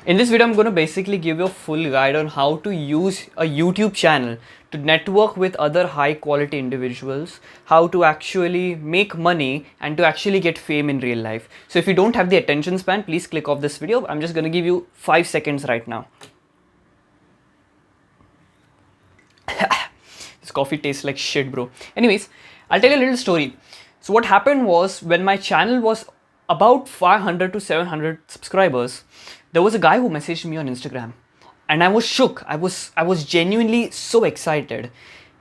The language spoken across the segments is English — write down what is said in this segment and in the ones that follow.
In this video, I'm going to basically give you a full guide on how to use a YouTube channel to network with other high quality individuals, how to actually make money and to actually get fame in real life. So if you don't have the attention span, please click off this video. I'm just going to give you 5 seconds right now. This coffee tastes like shit, bro. Anyways, I'll tell you a little story. So what happened was, when my channel was about 500 to 700 subscribers, there was a guy who messaged me on Instagram, and I was shook. I was genuinely so excited.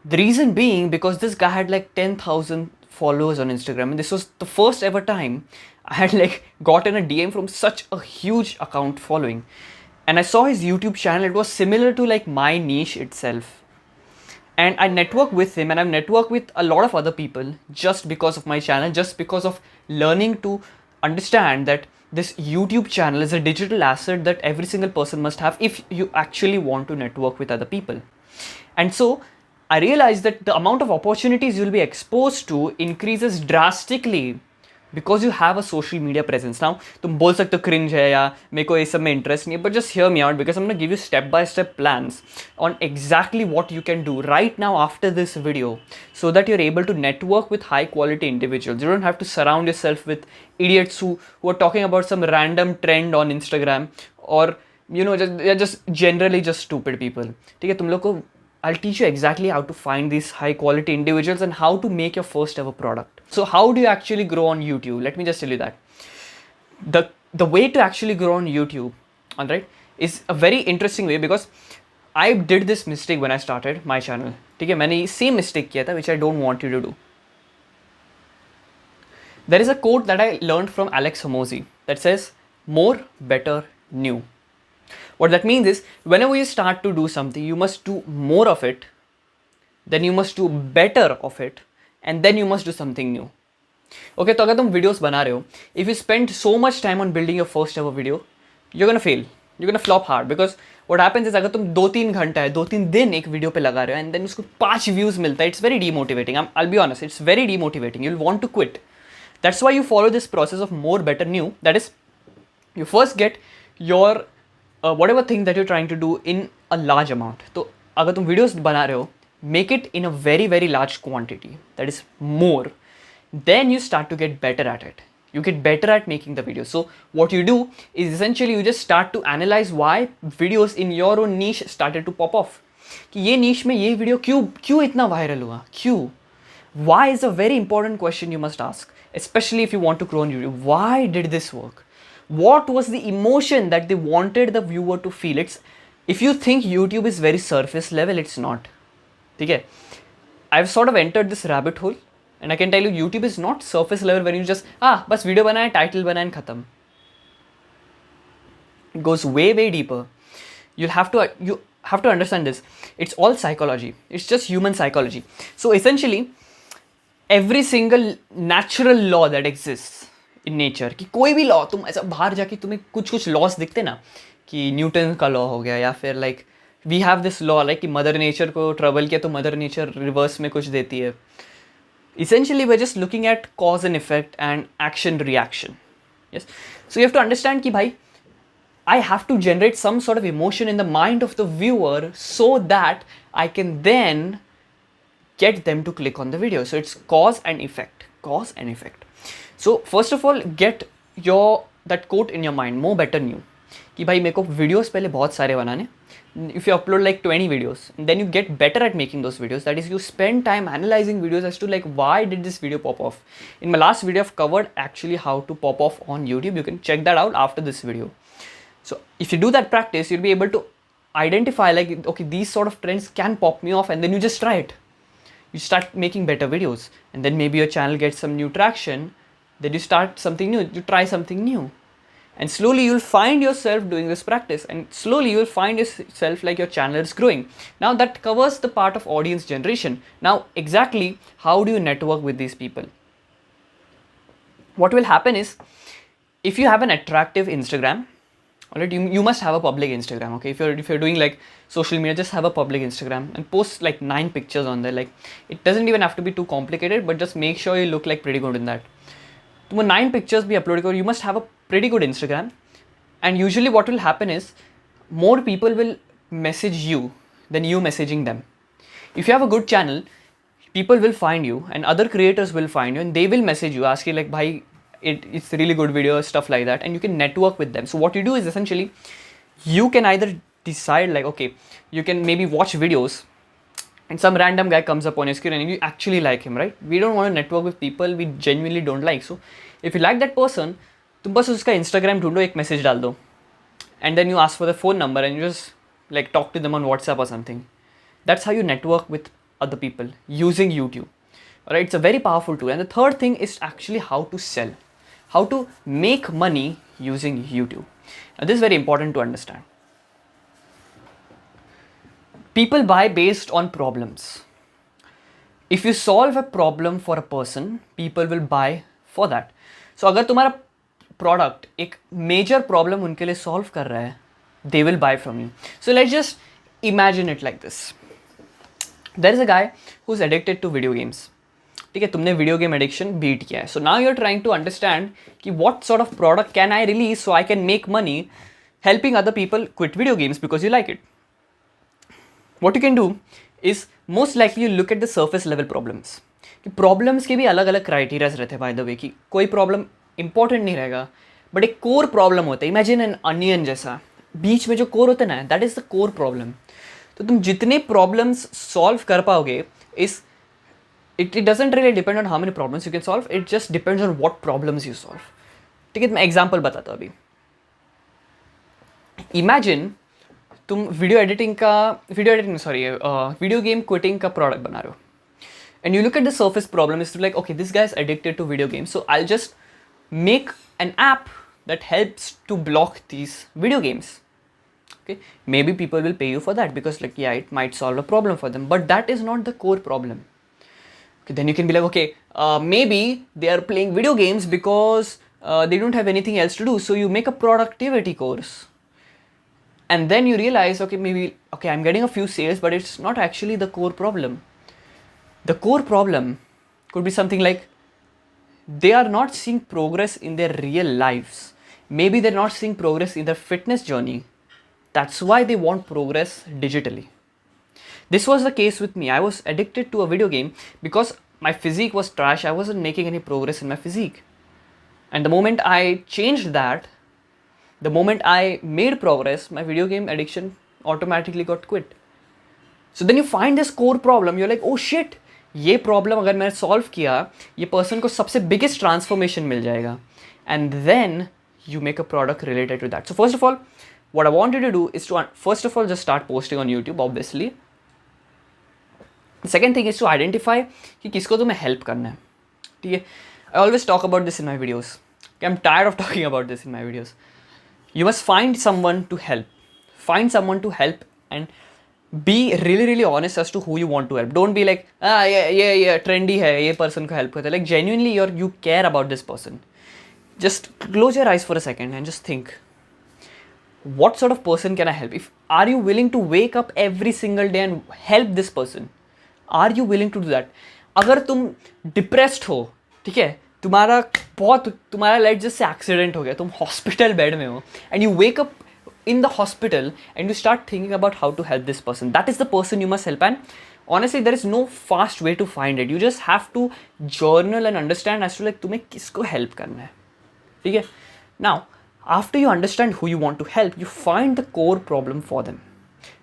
The reason being because this guy had like 10,000 followers on Instagram, and this was the first ever time I had like gotten a DM from such a huge account following. And I saw his YouTube channel. It was similar to like my niche itself, and I network with him, and I've networked with a lot of other people just because of my channel, just because of learning to understand that this YouTube channel is a digital asset that every single person must have if you actually want to network with other people. And so I realized that the amount of opportunities you'll be exposed to increases drastically because you have a social media presence. Now, तुम बोल सकते हो cringe है या मेरे को ये सब में interest नहीं है, but just hear me out because I'm going to give you step-by-step plans on exactly what you can do right now after this video so that you're able to network with high-quality individuals. You don't have to surround yourself with idiots who are talking about some random trend on Instagram, or they're just generally just stupid people. ठीक है, तुम लोग को I'll teach you exactly how to find these high quality individuals and how to make your first ever product. So how do you actually grow on YouTube? Let me just tell you that. The way to actually grow on YouTube, alright, is a very interesting way, because I did this mistake when I started my channel. ठीक है, मैंने same mistake किया था which I don't want you to do. There is a quote that I learned from Alex Hormozi that says, more, better, new. What that means is, whenever you start to do something, you must do more of it, then you must do better of it, and then you must do something new. Okay, तो अगर तुम videos बना रहे हो, if you spend so much time on building your first ever video, you're gonna fail. You're gonna flop hard, because what happens is, अगर तुम 2-3 घंटा है 2-3 दिन एक वीडियो पे लगा रहे हो and then उसको 5 views मिलता है, it's very demotivating. I'll be honest, it's very demotivating. You'll want to quit. That's why you follow this process of more, better, new. That is, you first get your whatever thing that you're trying to do in a large amount. तो अगर तुम videos बना रहे हो, make it in a very very large quantity, that is more. Then you start to get better at it. You get better at making the videos. So what you do is essentially you just start to analyze why videos in your own niche started to pop off. कि ये niche में ये video क्यों इतना viral हुआ, क्यों? Why is a very important question you must ask, especially if you want to grow on YouTube. Why did this work? What was the emotion that they wanted the viewer to feel? If you think YouTube is very surface level, it's not. Okay, I've sort of entered this rabbit hole, and I can tell you YouTube is not surface level when you just बस video बनाए, title बनाए, खत्म. It goes way deeper. You have to understand this. It's all psychology. It's just human psychology. So essentially, every single natural law that exists in nature, कि कोई भी law तुम ऐसा बाहर जाके तुम्हें कुछ लॉस दिखते ना, कि न्यूटन का लॉ हो गया, या फिर like we have this law like कि मदर नेचर को ट्रबल किया तो मदर नेचर रिवर्स में कुछ देती है. Essentially, we're just looking at cause and effect and action reaction. Yes, so you have to understand कि भाई, I have to generate some sort of emotion in the mind of the viewer so that I can then get them to click on the video. So it's cause and effect. So first of all, get that quote in your mind, more, better, new. कि भाई मेरे को videos पहले बहुत सारे बनाने. If you upload like 20 videos, then you get better at making those videos. That is, you spend time analyzing videos as to like, why did this video pop off? In my last video, I've covered actually how to pop off on YouTube. You can check that out after this video. So if you do that practice, you'll be able to identify like, okay, these sort of trends can pop me off, and then you just try it. You start making better videos, and then maybe your channel gets some new traction. Then you start something new, you try something new. And slowly you'll find yourself doing this practice, and slowly you'll find yourself like your channel is growing. Now that covers the part of audience generation. Now exactly how do you network with these people? What will happen is, if you have an attractive Instagram, alright, you must have a public Instagram. Okay, if you're doing like social media, just have a public Instagram and post like 9 pictures on there. Like, it doesn't even have to be too complicated, but just make sure you look like pretty good in that. तुम 9 pictures भी upload करो. You must have a pretty good Instagram. And usually what will happen is more people will message you than you messaging them. If you have a good channel, people will find you and other creators will find you and they will message you, ask you like, bhai, it's a really good video, stuff like that, and you can network with them. So what you do is essentially you can either decide like, okay, you can maybe watch videos and some random guy comes up on your screen and you actually like him, right? We don't want to network with people we genuinely don't like. So if you like that person, तुम बस उसका Instagram ढूंढो, एक message डाल दो, and then you ask for the phone number and you just like talk to them on WhatsApp or something. That's how you network with other people using YouTube. Alright, it's a very powerful tool. And the third thing is actually how to sell, how to make money using YouTube. Now this is very important to understand. People buy based on problems. If you solve a problem for a person, people will buy for that. So अगर तुम्हारा product एक major problem उनके लिए solve कर रहा है, they will buy from you. So let's just imagine it like this. There is a guy who's addicted to video games. ठीक है, तुमने video game addiction beat किया है. So now you're trying to understand कि what sort of product can I release so I can make money helping other people quit video games because you like it. What you can do is most likely you look at the surface level problems. कि problems के भी अलग अलग criteria रहते हैं by the way, कि कोई problem important नहीं रहेगा but एक core problem होता है. Imagine an onion जैसा, बीच में जो core होता है ना, that is the core problem. तो तुम जितने problems solve कर पाओगे is it doesn't really depend on how many problems you can solve, it just depends on what problems you solve. ठीक है, मैं example बताता हूँ अभी. Imagine तुम वीडियो गेम क्विटिंग का प्रोडक्ट बना रहे हो and you look at the surface problem is like, okay, this guy is addicted to video games, so I just make an app that helps to block these video games. Okay, maybe people will pay you for that because like, yeah, it might solve a problem for them, but that is not the core problem. Okay, then you can be like, okay, maybe they are playing video games because they don't have anything else to do, so you make a productivity course. And then you realize, okay, maybe, okay, I'm getting a few sales, but it's not actually the core problem. The core problem could be something like they are not seeing progress in their real lives. Maybe they're not seeing progress in their fitness journey. That's why they want progress digitally. This was the case with me. I was addicted to a video game because my physique was trash. I wasn't making any progress in my physique. And the moment I changed that, the moment I made progress, my video game addiction automatically got quit. So then you find this core problem, you're like, oh shit, ये problem अगर मैंने solve किया, ये person को सबसे biggest transformation मिल जाएगा. And then you make a product related to that. So first of all, what I want you to do is to first of all just start posting on YouTube, obviously. The second thing is to identify कि किसको तुम्हें help करना है. ठीक है? I always talk about this in my videos. Okay, I'm tired of talking about this in my videos. You must find someone to help. Find someone to help and be really, really honest as to who you want to help. Don't be like, yeah, trendy hai, ye person ko help karta. Like genuinely you care about this person. Just close your eyes for a second and just think, what sort of person can I help? Are you willing to wake up every single day and help this person? Are you willing to do that? अगर तुम depressed हो, ठीक है, तुम्हारा life जैसे accident हो गया, तुम हॉस्पिटल बेड में हो and you wake up in the hospital and you start thinking about how to help this person, that is the person you must help. And honestly there is no fast way to find it. You just have to journal and understand as to like तुम्हें किसको help करना है. ठीक है, now after you understand who you want to help, you find the core problem for them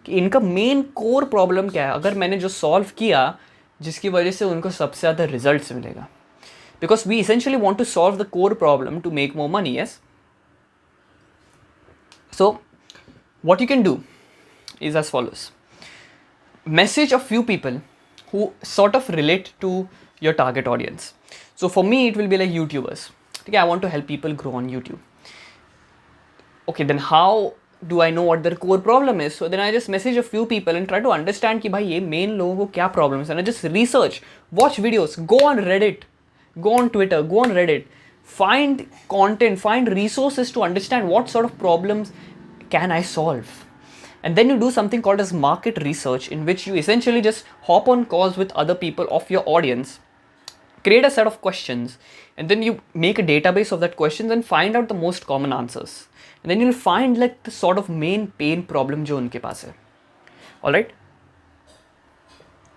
कि इनका main core problem क्या है, अगर मैंने जो सॉल्व किया जिसकी वजह से उनको सबसे ज़्यादा रिजल्ट्स मिलेगा. Because we essentially want to solve the core problem to make more money, yes? So what you can do is as follows. Message a few people who sort of relate to your target audience. So for me it will be like YouTubers. Okay, I want to help people grow on YouTube. Okay, then how do I know what their core problem is? So then I just message a few people and try to understand कि भाई ये main लोगों को क्या problems है. And I just research, watch videos, go on Reddit, go on Twitter, go on Reddit, find content, find resources to understand what sort of problems can I solve. And then you do something called as market research, in which you essentially just hop on calls with other people of your audience create a set of questions, and then you make a database of that questions and find out the most common answers. And then you'll find like the sort of main pain problem jo unke paas hai. Alright?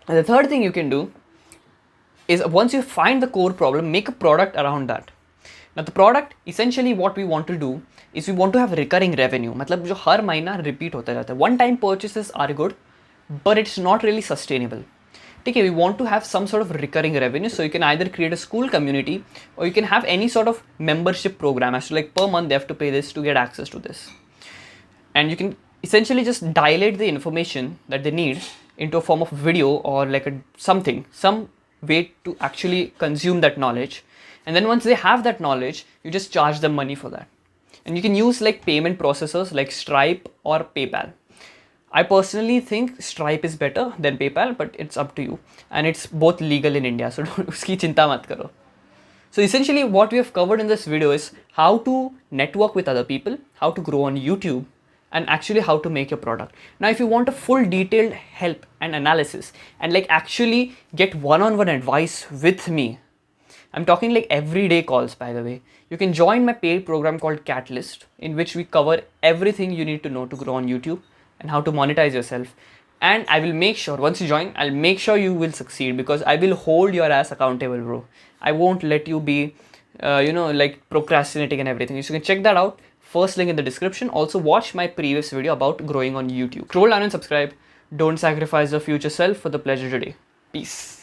And the third thing you can do is once you find the core problem, make a product around that. Now the product, essentially what we want to do is we want to have recurring revenue. मतलब जो हर महीना repeat होता रहता है. One time purchases are good, but it's not really sustainable. Okay, we want to have some sort of recurring revenue, so you can either create a school community or you can have any sort of membership program as to like per month they have to pay this to get access to this. And you can essentially just dilate the information that they need into a form of video or like some way to actually consume that knowledge. And then once they have that knowledge, you just charge them money for that. And you can use like payment processors like Stripe or PayPal. I personally think Stripe is better than PayPal, but it's up to you. And it's both legal in India, so uski chinta mat karo. So essentially what we have covered in this video is how to network with other people, how to grow on YouTube, and actually how to make your product. Now, if you want a full detailed help and analysis and like actually get one-on-one advice with me, I'm talking like everyday calls, by the way. You can join my paid program called Catalyst, in which we cover everything you need to know to grow on YouTube and how to monetize yourself. And I will make sure, once you join, I'll make sure you will succeed because I will hold your ass accountable, bro. I won't let you be, like procrastinating and everything. So you can check that out. First link in the description. Also watch my previous video about growing on YouTube. Scroll down and subscribe. Don't sacrifice your future self for the pleasure today. Peace.